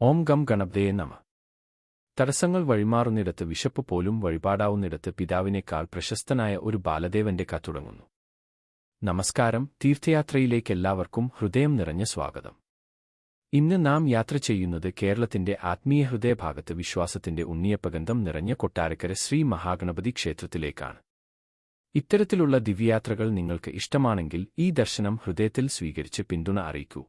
ഓം gum ഗണപതയേ നമഃ. തടസ്സങ്ങൾ വഴിമാറുന്നിടത്ത് വിശപ്പ് പോലും വഴിപാടാവുന്നിടത്ത് പിതാവിനേക്കാൾ പ്രശസ്തനായ ഒരു ബാലദേവന്റെ കഥ തുടങ്ങുന്നു. നമസ്കാരം. തീർത്ഥയാത്രയിലേക്കെല്ലാവർക്കും ഹൃദയം നിറഞ്ഞ സ്വാഗതം. ഇന്ന് നാം യാത്ര ചെയ്യുന്നത് കേരളത്തിന്റെ ആത്മീയ ഹൃദയഭാഗത്ത് വിശ്വാസത്തിന്റെ ഉണ്ണിയപ്പഗന്ധം നിറഞ്ഞ കൊട്ടാരക്കര ശ്രീ മഹാഗണപതി ക്ഷേത്രത്തിലേക്കാണ്. ഇത്തരത്തിലുള്ള ദിവ്യയാത്രകൾ നിങ്ങൾക്ക് ഇഷ്ടമാണെങ്കിൽ ഈ ദർശനം ഹൃദയത്തിൽ സ്വീകരിച്ച് പിന്തുണ അറിയിക്കൂ.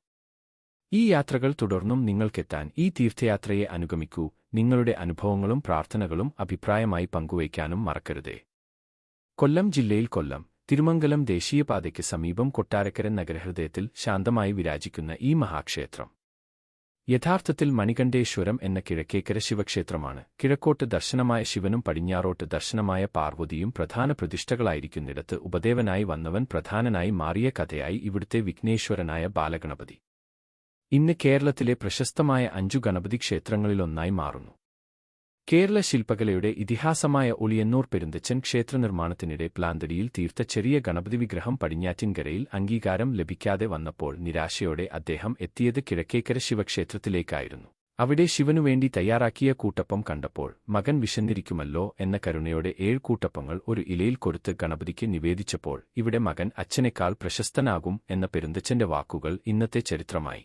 ഈ യാത്രകൾ തുടർന്നും നിങ്ങൾക്കെത്താൻ ഈ തീർത്ഥയാത്രയെ അനുഗമിക്കൂ. നിങ്ങളുടെ അനുഭവങ്ങളും പ്രാർത്ഥനകളും അഭിപ്രായമായി പങ്കുവയ്ക്കാനും മറക്കരുതേ. കൊല്ലം ജില്ലയിൽ കൊല്ലം തിരുമംഗലം ദേശീയപാതയ്ക്ക് സമീപം കൊട്ടാരക്കര നഗരഹൃദയത്തിൽ ശാന്തമായി വിരാജിക്കുന്ന ഈ മഹാക്ഷേത്രം യഥാർത്ഥത്തിൽ മണികണ്ഠേശ്വരം എന്ന കിഴക്കേക്കര ശിവക്ഷേത്രമാണ്. കിഴക്കോട്ട് ദർശനമായ ശിവനും പടിഞ്ഞാറോട്ട് ദർശനമായ പാർവതിയും പ്രധാന പ്രതിഷ്ഠകളായിരിക്കുന്നിടത്ത് ഉപദേവനായി വന്നവൻ പ്രധാനനായി മാറിയ കഥയായി ഇവിടുത്തെ വിഘ്നേശ്വരനായ ബാലഗണപതി ഇന്ന് കേരളത്തിലെ പ്രശസ്തമായ 5 ഗണപതി ക്ഷേത്രങ്ങളിലൊന്നായി മാറുന്നു. കേരള ശില്പകലയുടെ ഇതിഹാസമായ ഉളിയന്നൂർ പെരുന്തച്ചൻ ക്ഷേത്രനിർമ്മാണത്തിനിടെ പ്ലാന്തടിയിൽ തീർത്ത ചെറിയ ഗണപതി വിഗ്രഹം പടിഞ്ഞാറ്റിൻകരയിൽ അംഗീകാരം ലഭിക്കാതെ വന്നപ്പോൾ നിരാശയോടെ അദ്ദേഹം എത്തിയത് കിഴക്കേക്കര ശിവക്ഷേത്രത്തിലേക്കായിരുന്നു. അവിടെ ശിവനുവേണ്ടി തയ്യാറാക്കിയ കൂട്ടപ്പം കണ്ടപ്പോൾ മകൻ വിശന്നിരിക്കുമല്ലോ എന്ന കരുണയോടെ 7 കൂട്ടപ്പങ്ങൾ ഒരു ഇലയിൽ കൊടുത്ത് ഗണപതിക്ക് നിവേദിച്ചപ്പോൾ ഇവിടെ മകൻ അച്ഛനേക്കാൾ പ്രശസ്തനാകും എന്ന പെരുന്തച്ചന്റെ വാക്കുകൾ ഇന്നത്തെ ചരിത്രമായി.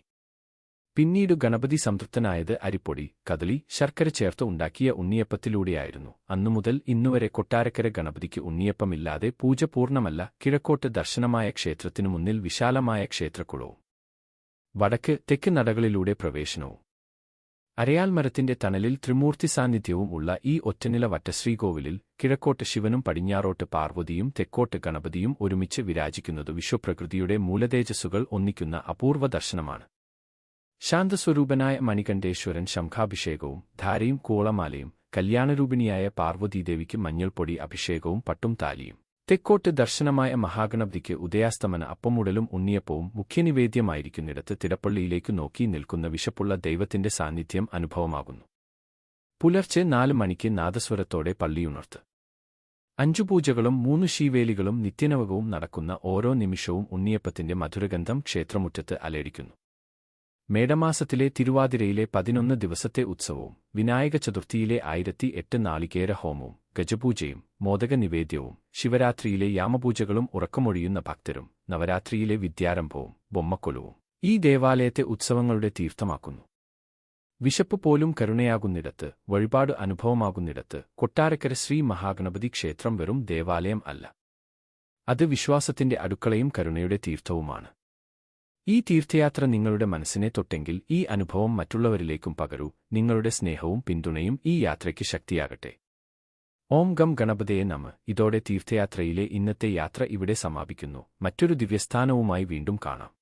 പിന്നീട് ഗണപതി സംതൃപ്തനായത് അരിപ്പൊടി, കദളി, ശർക്കര ചേർത്ത് ഉണ്ടാക്കിയ ഉണ്ണിയപ്പത്തിലൂടെയായിരുന്നു. അന്നുമുതൽ ഇന്നുവരെ കൊട്ടാരക്കര ഗണപതിക്ക് ഉണ്ണിയപ്പമില്ലാതെ പൂജ പൂർണ്ണമല്ല. കിഴക്കോട്ട് ദർശനമായ ക്ഷേത്രത്തിനു മുന്നിൽ വിശാലമായ ക്ഷേത്രക്കുളവും വടക്ക് തെക്ക് നടകളിലൂടെ പ്രവേശനവും അരയാൽ മരത്തിന്റെ തണലിൽ ത്രിമൂർത്തി സാന്നിധ്യവും ഉള്ള ഈ ഒറ്റനില വട്ടശ്രീകോവിലിൽ കിഴക്കോട്ട് ശിവനും പടിഞ്ഞാറോട്ട് പാർവതിയും തെക്കോട്ട് ഗണപതിയും ഒരുമിച്ച് വിരാജിക്കുന്നത് വിശ്വപ്രകൃതിയുടെ മൂലതേജസ്സുകൾ ഒന്നിക്കുന്ന അപൂർവ ദർശനമാണ്. ശാന്തസ്വരൂപനായ മണികണ്ഠേശ്വരൻ ശംഖാഭിഷേകവും ധാരയും കൂളമാലയും, കല്യാണരൂപിണിയായ പാർവതീദേവിക്ക് മഞ്ഞൾപ്പൊടി അഭിഷേകവും പട്ടും താലിയും, തെക്കോട്ട് ദർശനമായ മഹാഗണപതിക്ക് ഉദയാസ്തമന അപ്പമുടലും ഉണ്ണിയപ്പവും മുഖ്യനിവേദ്യമായിരിക്കുന്നിടത്ത് തിടപ്പള്ളിയിലേക്കു നോക്കി നിൽക്കുന്ന വിശപ്പുള്ള ദൈവത്തിന്റെ സാന്നിധ്യം അനുഭവമാകുന്നു. പുലർച്ചെ 4 മണിക്ക് നാദസ്വരത്തോടെ പള്ളിയുണർത്ത് 5 പൂജകളും 3 ശീവേലികളും നിത്യനവകവും നടക്കുന്ന ഓരോ നിമിഷവും ഉണ്ണിയപ്പത്തിന്റെ മധുരഗന്ധം ക്ഷേത്രമുറ്റത്ത് അലയടിക്കുന്നു. മേടമാസത്തിലെ തിരുവാതിരയിലെ 11 ദിവസത്തെ ഉത്സവവും വിനായക ചതുർത്ഥിയിലെ 1008 നാളികേര ഹോമവും ഗജപൂജയും മോദക നിവേദ്യവും ശിവരാത്രിയിലെ യാമപൂജകളും ഉറക്കമൊഴിയുന്ന ഭക്തരും നവരാത്രിയിലെ വിദ്യാരംഭവും ബൊമ്മക്കൊലുവും ഈ ദേവാലയത്തെ ഉത്സവങ്ങളുടെ തീർത്ഥമാക്കുന്നു. വിശപ്പ് പോലും കരുണയാകുന്നിടത്ത്, വഴിപാട് അനുഭവമാകുന്നിടത്ത് കൊട്ടാരക്കര ശ്രീ മഹാഗണപതി ക്ഷേത്രം വെറും ദേവാലയം അല്ല, അത് വിശ്വാസത്തിന്റെ അടുക്കളയും കരുണയുടെ തീർത്ഥവുമാണ്. ഈ തീർത്ഥയാത്ര നിങ്ങളുടെ മനസ്സിനെ തൊട്ടെങ്കിൽ ഈ അനുഭവം മറ്റുള്ളവരിലേക്കും പകരൂ. നിങ്ങളുടെ സ്നേഹവും പിന്തുണയും ഈ യാത്രയ്ക്ക് ശക്തിയാകട്ടെ. ഓം ഗം ഗണപതയേ നമഃ. ഇതോടെ തീർത്ഥയാത്രയിലെ ഇന്നത്തെ യാത്ര ഇവിടെ സമാപിക്കുന്നു. മറ്റൊരു ദിവ്യസ്ഥാനവുമായി വീണ്ടും കാണാം.